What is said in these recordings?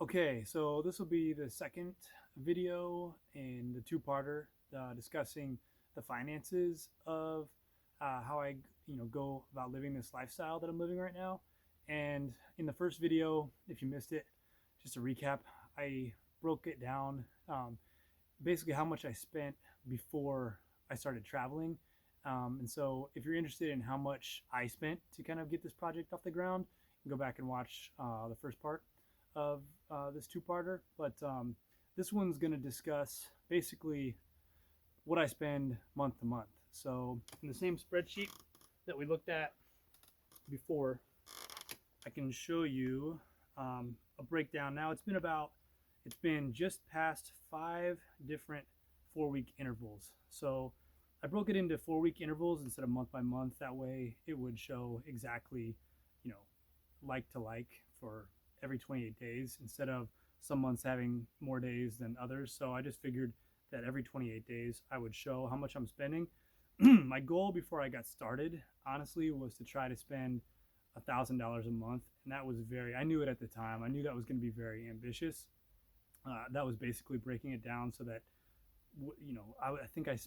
Okay, so this will be the second video in the two-parter discussing the finances of how I, go about living this lifestyle that I'm living right now. And in the first video, if you missed it, just to recap, I broke it down, basically how much I spent before I started traveling. And so if you're interested in how much I spent to kind of get this project off the ground, you can go back and watch the first part of this two-parter. But this one's going to discuss basically what I spend month to month. So in the same spreadsheet that we looked at before, I can show you a breakdown. Now it's been just past 5 different 4-week intervals. So I broke it into 4-week intervals instead of month by month. That way it would show exactly, you know, like to like for every 28 days instead of some months having more days than others. So I just figured that every 28 days I would show how much I'm spending. My goal before I got started, honestly, was to try to spend $1,000 a month, and that was I knew it at the time. I knew that was going to be very ambitious. That was basically breaking it down so that I think I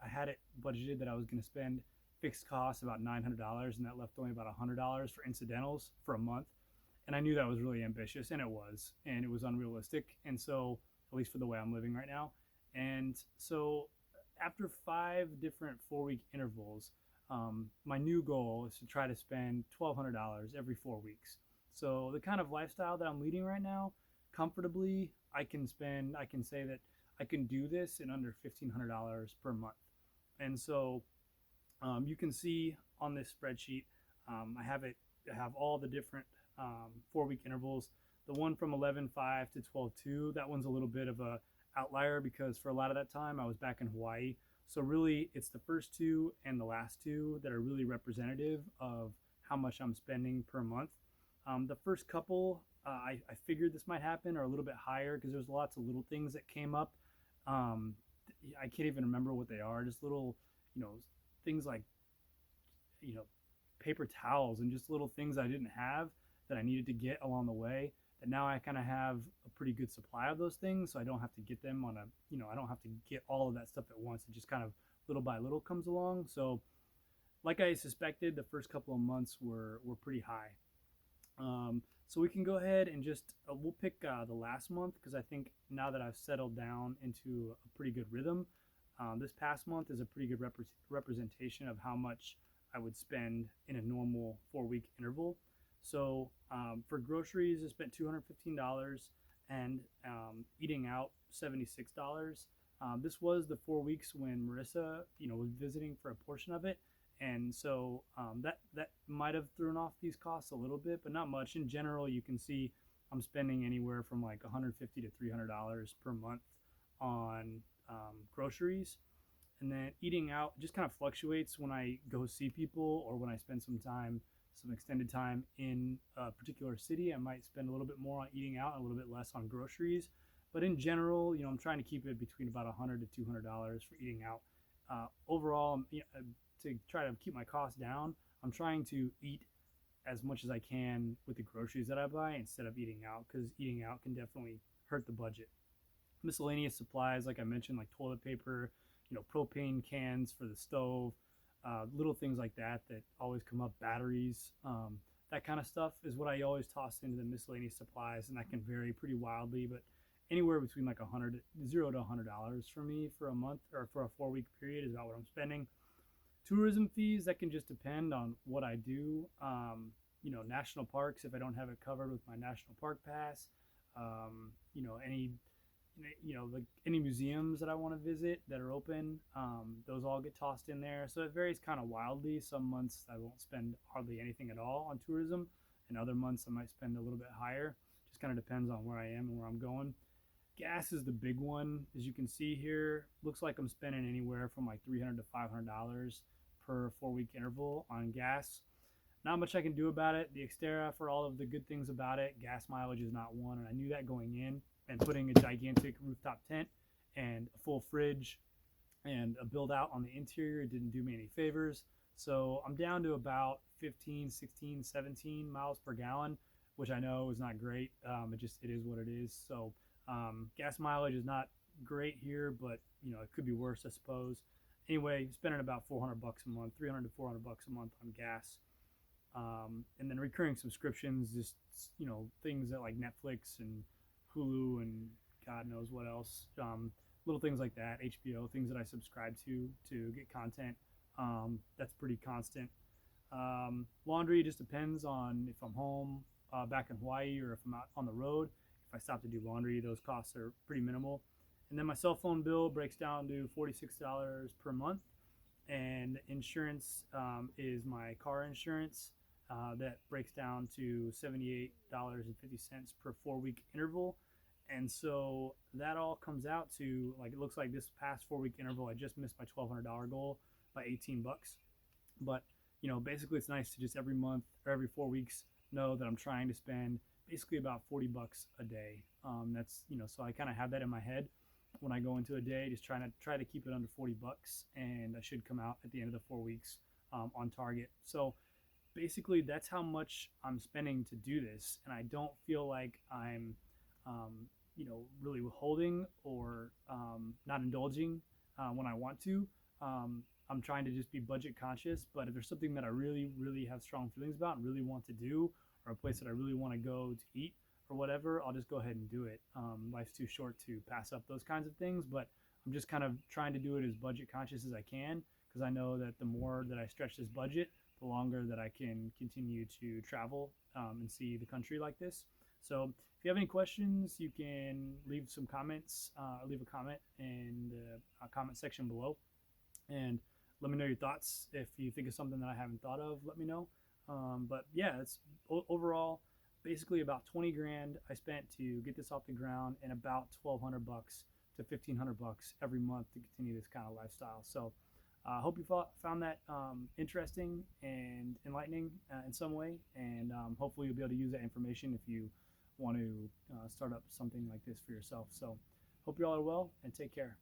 had it budgeted that I was going to spend fixed costs about $900, and that left only about $100 for incidentals for a month. And I knew that was really ambitious, and it was unrealistic. And so, at least for the way I'm living right now. And so, after 5 different 4-week intervals, my new goal is to try to spend $1,200 every 4 weeks. So the kind of lifestyle that I'm leading right now, comfortably, I can say that I can do this in under $1,500 per month. And so you can see on this spreadsheet, I have all the different 4-week intervals. The one from 11/5 to 12/2, that one's a little bit of a outlier because for a lot of that time I was back in Hawaii. So really, it's the first two and the last two that are really representative of how much I'm spending per month. The first couple, I figured this might happen, are a little bit higher because there's lots of little things that came up. Um, I can't even remember what they are. Just little, you know, things like, you know, paper towels and just little things I didn't have that I needed to get along the way. That now I kind of have a pretty good supply of those things, so I don't have to get them I don't have to get all of that stuff at once. It just kind of little by little comes along. So, like I suspected, the first couple of months were pretty high. So we can go ahead and just we'll pick the last month because I think now that I've settled down into a pretty good rhythm, this past month is a pretty good representation of how much I would spend in a normal 4-week interval. So for groceries, I spent $215 and eating out $76. This was the 4 weeks when Marissa, was visiting for a portion of it, and so that might have thrown off these costs a little bit, but not much. In general, you can see I'm spending anywhere from like $150 to $300 per month on groceries, and then eating out just kind of fluctuates when I go see people or when I spend some extended time in a particular city. I might spend a little bit more on eating out and a little bit less on groceries. But in general, I'm trying to keep it between about $100 to $200 for eating out. Overall, to try to keep my costs down, I'm trying to eat as much as I can with the groceries that I buy instead of eating out, because eating out can definitely hurt the budget. Miscellaneous supplies, like I mentioned, like toilet paper, propane cans for the stove, little things like that always come up, batteries, that kind of stuff is what I always toss into the miscellaneous supplies, and that can vary pretty wildly, but anywhere between like $0 to $100 for me for a month or for a 4-week period is about what I'm spending. Tourism fees, that can just depend on what I do. National parks, if I don't have it covered with my national park pass, any like any museums that I want to visit that are open, those all get tossed in there. So it varies kind of wildly. Some months I won't spend hardly anything at all on tourism, and other months I might spend a little bit higher. Just kind of depends on where I am and where I'm going. Gas is the big one, as you can see here. Looks like I'm spending anywhere from like $300 to $500 per 4-week interval on gas. Not much I can do about it. The Xterra, for all of the good things about it, gas mileage is not one, and I knew that going in. And putting a gigantic rooftop tent and a full fridge and a build out on the interior didn't do me any favors. So I'm down to about 15, 16, 17 miles per gallon, which I know is not great. It is what it is. So gas mileage is not great here, but it could be worse, I suppose. Anyway, spending about 400 bucks a month, 300 to 400 bucks a month on gas. And then recurring subscriptions, just things that like Netflix and Hulu and God knows what else, little things like that, HBO, things that I subscribe to get content. That's pretty constant. Laundry just depends on if I'm home back in Hawaii or if I'm out on the road. If I stop to do laundry, those costs are pretty minimal. And then my cell phone bill breaks down to $46 per month. And insurance is my car insurance that breaks down to $78.50 per 4-week interval. And so that all comes out to, like, it looks like this past 4-week interval, I just missed my $1,200 goal by 18 bucks. But, basically it's nice to just every month or every 4 weeks know that I'm trying to spend basically about 40 bucks a day. That's, so I kind of have that in my head when I go into a day, just try to keep it under 40 bucks, and I should come out at the end of the 4 weeks on target. So basically that's how much I'm spending to do this, and I don't feel like I'm really withholding or not indulging when I want to. I'm trying to just be budget conscious, but if there's something that I really, really have strong feelings about and really want to do, or a place that I really want to go to eat or whatever, I'll just go ahead and do it. Life's too short to pass up those kinds of things, but I'm just kind of trying to do it as budget conscious as I can, because I know that the more that I stretch this budget, the longer that I can continue to travel and see the country like this. So if you have any questions, you can leave some comments, leave a comment in the comment section below, and let me know your thoughts. If you think of something that I haven't thought of, let me know. But yeah, it's overall basically about 20 grand I spent to get this off the ground, and about 1,200 bucks to 1,500 bucks every month to continue this kind of lifestyle. So I hope you found that interesting and enlightening in some way, and hopefully you'll be able to use that information if you want to start up something like this for yourself. So hope you all are well, and take care.